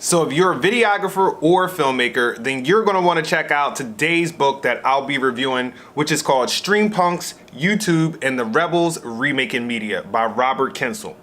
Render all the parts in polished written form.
So if you're a videographer or a filmmaker, then you're gonna wanna check out today's book that I'll be reviewing, which is called Streampunks, YouTube, and the Rebels Remaking Media by Robert Kinsel.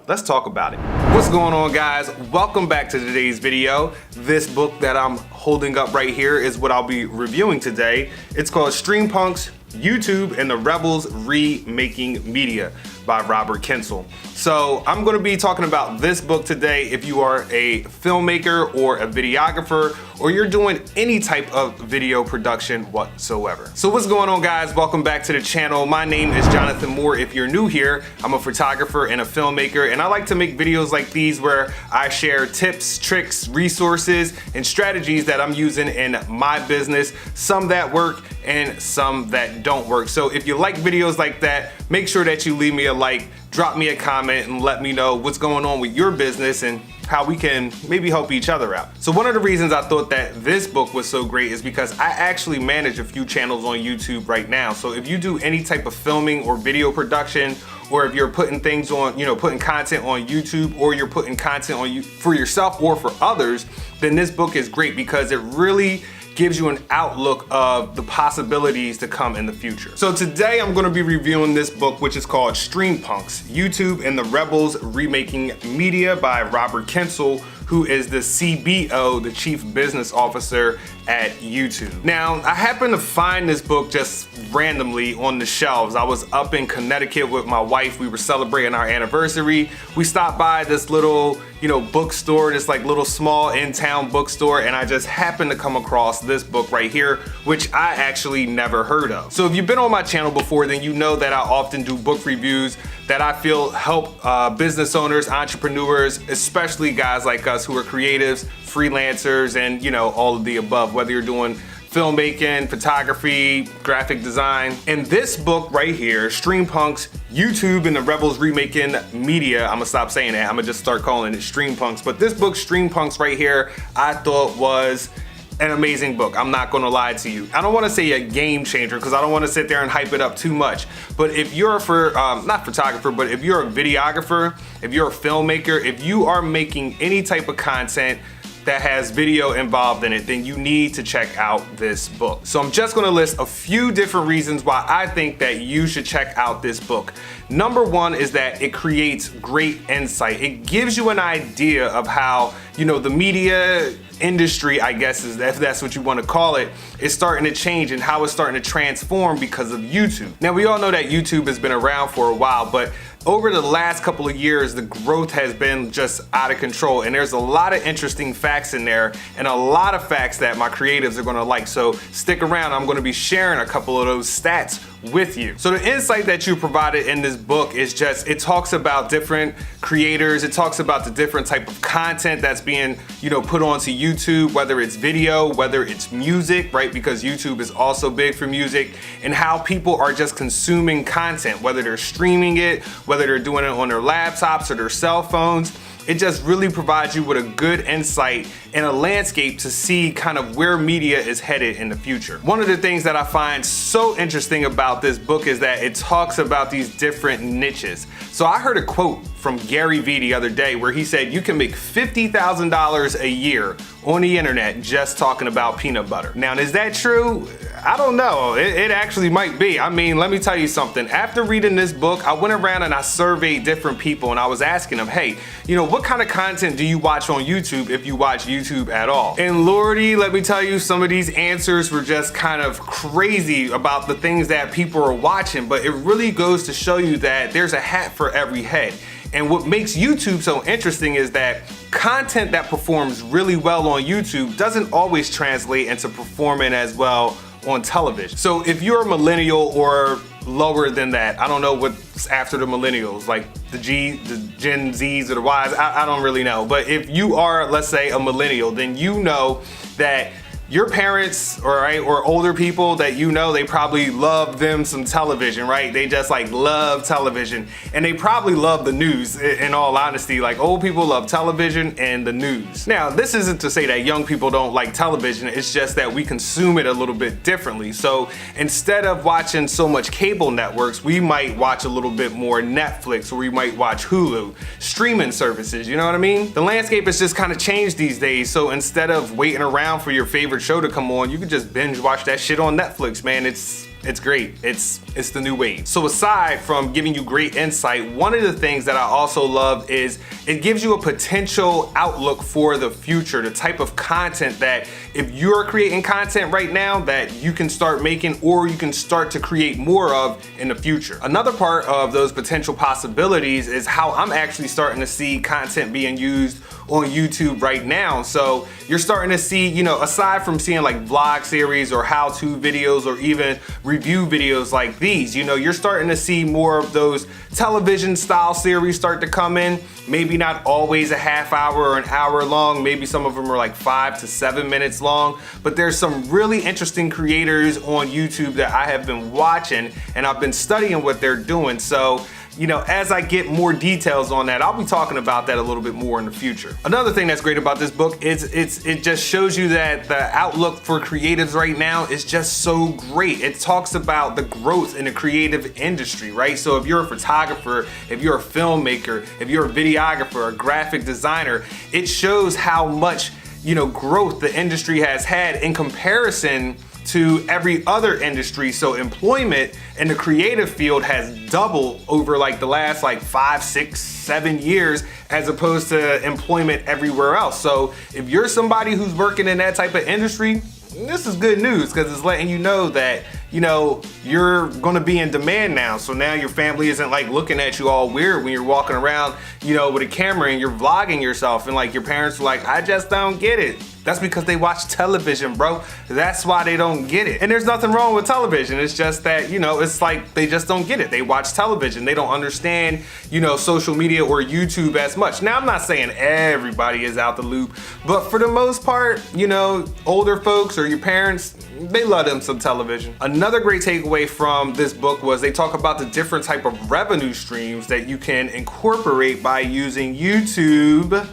Let's talk about it. What's going on, guys? Welcome back to today's video. This book that I'm holding up right here is what I'll be reviewing today. It's called Streampunks, YouTube, and the Rebels Remaking Media by Robert Kinsel. So I'm going to be talking about this book today if you are a filmmaker or a videographer or you're doing any type of video production whatsoever. So what's going on, guys? Welcome back to the channel. My name is Jonathan Moore. If you're new here, I'm a photographer and a filmmaker, and I like to make videos like these where I share tips, tricks, resources, and strategies that I'm using in my business, some that work and some that don't work. So if you like videos like that, make sure that you leave me a like, drop me a comment, and let me know what's going on with your business and how we can maybe help each other out. So one of the reasons I thought that this book was so great is because I actually manage a few channels on YouTube right now. So if you do any type of filming or video production, or if you're putting things on, putting content on YouTube, or you're putting content on you for yourself or for others, then this book is great because it really gives you an outlook of the possibilities to come in the future. So today I'm gonna be reviewing this book, which is called Streampunks, YouTube and the Rebels Remaking Media by Robert Kinsel, who is the CBO, the Chief Business Officer at YouTube. Now, I happened to find this book just randomly on the shelves. I was up in Connecticut with my wife. We were celebrating our anniversary. We stopped by this little, bookstore, this like little small in-town bookstore, and I just happened to come across this book right here, which I actually never heard of. So if you've been on my channel before, then you know that I often do book reviews that I feel help business owners, entrepreneurs, especially guys like us who are creatives, freelancers, and all of the above, whether you're doing filmmaking, photography, graphic design. And this book right here, Streampunks, YouTube and the Rebels Remaking Media, I'm gonna stop saying that, I'm gonna just start calling it Streampunks. But this book, Streampunks right here, I thought was an amazing book. I'm not gonna lie to you. I don't wanna say a game changer because I don't wanna sit there and hype it up too much. But if you're not photographer, but if you're a videographer, if you're a filmmaker, if you are making any type of content that has video involved in it, then you need to check out this book. So I'm just gonna list a few different reasons why I think that you should check out this book. Number one is that it creates great insight. It gives you an idea of how, the media industry, I guess, is if that's what you want to call it, is starting to change and how it's starting to transform because of YouTube. Now, we all know that YouTube has been around for a while, but over the last couple of years, the growth has been just out of control, and there's a lot of interesting facts in there and a lot of facts that my creatives are gonna like. So stick around, I'm gonna be sharing a couple of those stats with you. So the insight that you provided in this book is just, it talks about different creators, it talks about the different type of content that's being, put onto YouTube, whether it's video, whether it's music, right? Because YouTube is also big for music, and how people are just consuming content, whether they're streaming it, whether they're doing it on their laptops or their cell phones. It just really provides you with a good insight and a landscape to see kind of where media is headed in the future. One of the things that I find so interesting about this book is that it talks about these different niches. So I heard a quote from Gary Vee the other day where he said you can make $50,000 a year on the internet just talking about peanut butter. Now, is that true? I don't know. It actually might be. I mean, let me tell you something. After reading this book, I went around and I surveyed different people, and I was asking them, hey, what kind of content do you watch on YouTube if you watch YouTube at all? And Lordy, let me tell you, some of these answers were just kind of crazy about the things that people are watching, but it really goes to show you that there's a hat for every head. And what makes YouTube so interesting is that content that performs really well on YouTube doesn't always translate into performing as well on television. So if you're a millennial or lower than that, I don't know what's after the millennials, like the Gen Zs or the Ys, I don't really know. But if you are, let's say, a millennial, then you know that your parents, or older people that you know, they probably love them some television, right? They just like love television, and they probably love the news, in all honesty. Like, old people love television and the news. Now, this isn't to say that young people don't like television, it's just that we consume it a little bit differently. So instead of watching so much cable networks, we might watch a little bit more Netflix, or we might watch Hulu, streaming services, you know what I mean? The landscape has just kind of changed these days, so instead of waiting around for your favorite show to come on, you can just binge watch that shit on Netflix, man. It's great. It's the new wave. So aside from giving you great insight, one of the things that I also love is it gives you a potential outlook for the future, the type of content that if you're creating content right now that you can start making, or you can start to create more of in the future. Another part of those potential possibilities is how I'm actually starting to see content being used on YouTube right now. So you're starting to see, you know, aside from seeing like vlog series or how-to videos or even review videos like these, you know, you're starting to see more of those television style series start to come in. Maybe not always a half hour or an hour long, maybe some of them are like 5 to 7 minutes long, but there's some really interesting creators on YouTube that I have been watching, and I've been studying what they're doing. So, you know, as I get more details on that, I'll be talking about that a little bit more in the future. Another thing that's great about this book is it just shows you that the outlook for creatives right now is just so great. It talks about the growth in the creative industry, right? So if you're a photographer, if you're a filmmaker, if you're a videographer, a graphic designer, it shows how much, you know, growth the industry has had in comparison to every other industry. So employment in the creative field has doubled over like the last like 5, 6, 7 years, as opposed to employment everywhere else. So if you're somebody who's working in that type of industry, this is good news, because it's letting you know that, you know, you're gonna be in demand now. So now your family isn't like looking at you all weird when you're walking around, you know, with a camera and you're vlogging yourself, and like your parents are like, I just don't get it. That's because they watch television, bro. That's why they don't get it. And there's nothing wrong with television. It's just that, you know, it's like they just don't get it. They watch television. They don't understand, you know, social media or YouTube as much. Now, I'm not saying everybody is out the loop, but for the most part, you know, older folks or your parents, they love them some television. Another great takeaway from this book was they talk about the different type of revenue streams that you can incorporate by using YouTube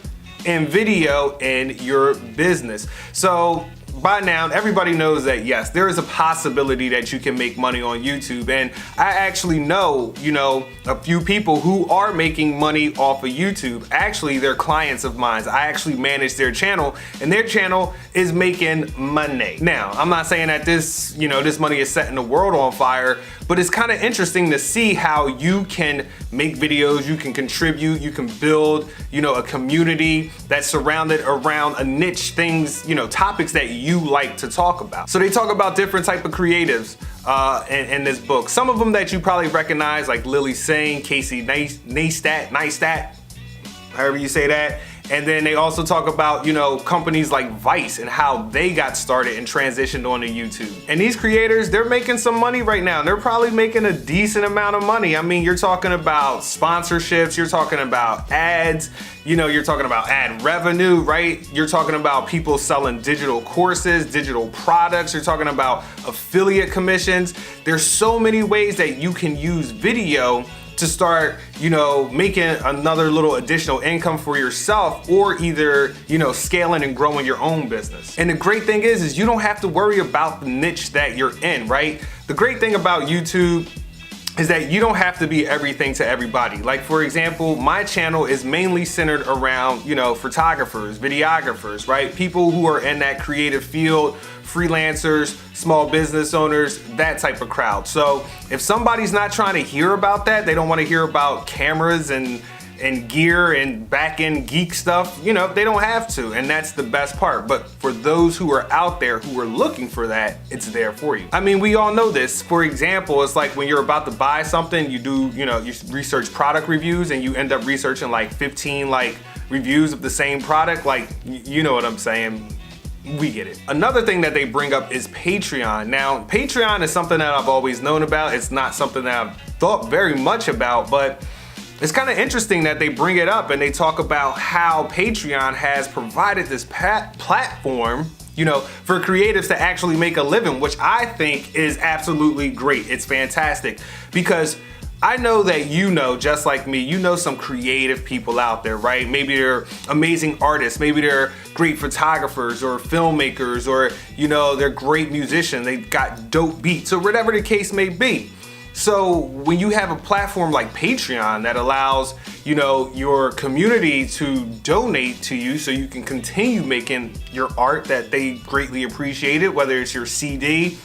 and video in your business. So by now, everybody knows that yes, there is a possibility that you can make money on YouTube. And I actually know, you know, a few people who are making money off of YouTube. Actually, they're clients of mine. I actually manage their channel, and their channel is making money. Now, I'm not saying that this, you know, this money is setting the world on fire, but it's kind of interesting to see how you can make videos, you can contribute, you can build, you know, a community that's surrounded around a niche, things, you know, topics that you like to talk about. So they talk about different type of creatives in this book. Some of them that you probably recognize, like Lily Singh, Casey Neistat, however you say that. And then they also talk about, you know, companies like Vice and how they got started and transitioned onto YouTube. And these creators, they're making some money right now. They're probably making a decent amount of money. I mean, you're talking about sponsorships, you're talking about ads, you know, you're talking about ad revenue, right? You're talking about people selling digital courses, digital products, you're talking about affiliate commissions. There's so many ways that you can use video to start, you know, making another little additional income for yourself, or either, you know, scaling and growing your own business. And the great thing is you don't have to worry about the niche that you're in, right? The great thing about YouTube is that you don't have to be everything to everybody. Like, for example, my channel is mainly centered around, you know, photographers, videographers, right? People who are in that creative field, freelancers, small business owners, that type of crowd. So if somebody's not trying to hear about that, they don't want to hear about cameras and gear and back-end geek stuff, you know, they don't have to, and that's the best part. But for those who are out there who are looking for that, it's there for you. I mean, we all know this. For example, it's like when you're about to buy something, you do, you know, you research product reviews and you end up researching like 15 like reviews of the same product. Like, you know what I'm saying? We get it. Another thing that they bring up is Patreon. Now, Patreon is something that I've always known about. It's not something that I've thought very much about, but it's kind of interesting that they bring it up and they talk about how Patreon has provided this platform for creatives to actually make a living, which I think is absolutely great. It's fantastic because I know that just like me, some creative people out there, right? Maybe they're amazing artists, maybe they're great photographers or filmmakers, or they're great musicians, they got dope beats, or whatever the case may be. So when you have a platform like Patreon that allows, your community to donate to you so you can continue making your art that they greatly appreciate it, whether it's your CD,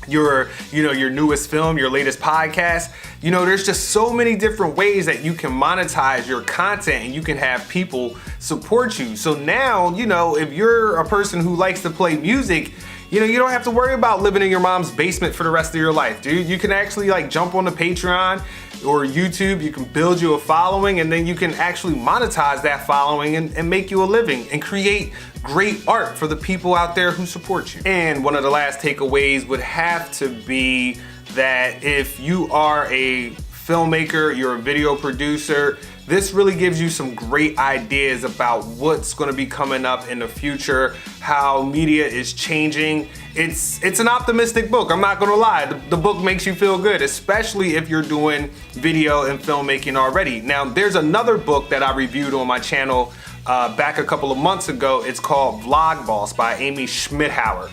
your newest film, your latest podcast, there's just so many different ways that you can monetize your content and you can have people support you. So now, if you're a person who likes to play music, you don't have to worry about living in your mom's basement for the rest of your life, dude. You can actually jump on the Patreon or YouTube, you can build you a following, and then you can actually monetize that following and make you a living and create great art for the people out there who support you. And one of the last takeaways would have to be that if you are a filmmaker, you're a video producer, this really gives you some great ideas about what's going to be coming up in the future, how media is changing. It's an optimistic book, I'm not gonna lie. The book makes you feel good, especially if you're doing video and filmmaking already. Now, there's another book that I reviewed on my channel back a couple of months ago. It's called Vlog Boss by Amy Schmidhauer,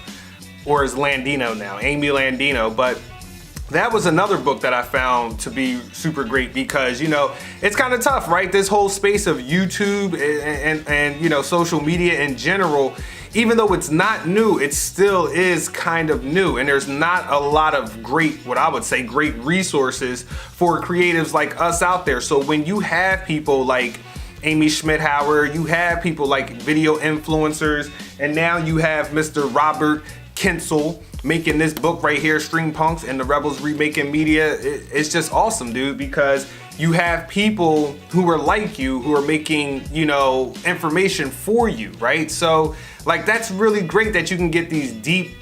or is Landino now, Amy Landino. But that was another book that I found to be super great because, it's kind of tough, right? This whole space of YouTube and social media in general, even though it's not new, it still is kind of new. And there's not a lot of great, what I would say, great resources for creatives like us out there. So when you have people like Amy Schmidhauer, you have people like video influencers, and now you have Mr. Robert Kensel making this book right here, Streampunks and the Rebels Remaking Media. It's just awesome, dude, because you have people who are like you, who are making, information for you, right? So that's really great that you can get these deep,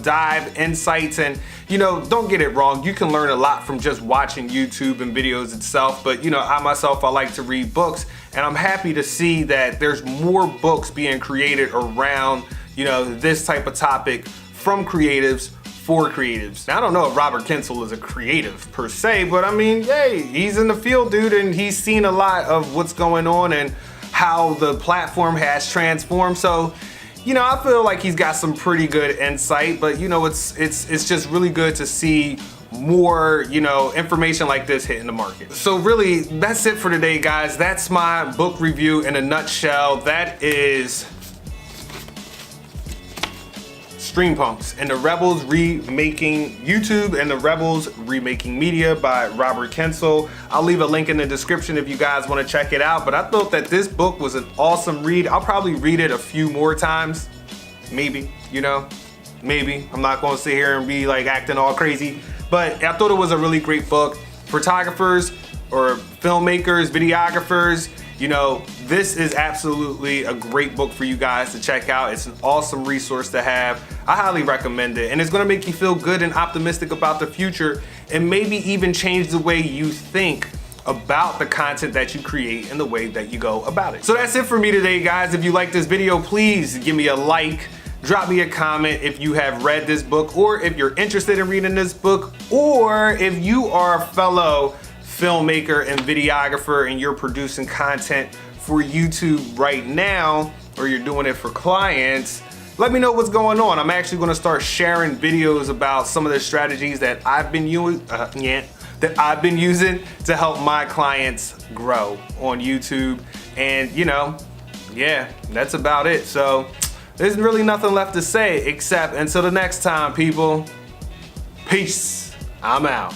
dive insights. And, don't get it wrong, you can learn a lot from just watching YouTube and videos itself. But, I like to read books, and I'm happy to see that there's more books being created around, this type of topic from creatives for creatives. Now, I don't know if Robert Kensel is a creative per se, but I mean, hey, he's in the field, dude, and he's seen a lot of what's going on and how the platform has transformed. So, I feel like he's got some pretty good insight, but it's just really good to see more, information like this hitting the market. So really, that's it for today, guys. That's my book review in a nutshell. That is Streampunks and the Rebels Remaking YouTube and the Rebels Remaking Media by Robert Kensel. I'll leave a link in the description if you guys want to check it out. But I thought that this book was an awesome read. I'll probably read it a few more times, maybe, maybe. I'm not gonna sit here and be acting all crazy, but I thought it was a really great book. Photographers or filmmakers, videographers, this is absolutely a great book for you guys to check out. It's an awesome resource to have. I highly recommend it. And it's gonna make you feel good and optimistic about the future, and maybe even change the way you think about the content that you create and the way that you go about it. So that's it for me today, guys. If you like this video, please give me a like, drop me a comment if you have read this book, or if you're interested in reading this book, or if you are a fellow filmmaker and videographer and you're producing content for YouTube right now, or you're doing it for clients, let me know what's going on. I'm actually gonna start sharing videos about some of the strategies that I've been using to help my clients grow on YouTube. And yeah, that's about it. So there's really nothing left to say except until the next time, people. Peace. I'm out.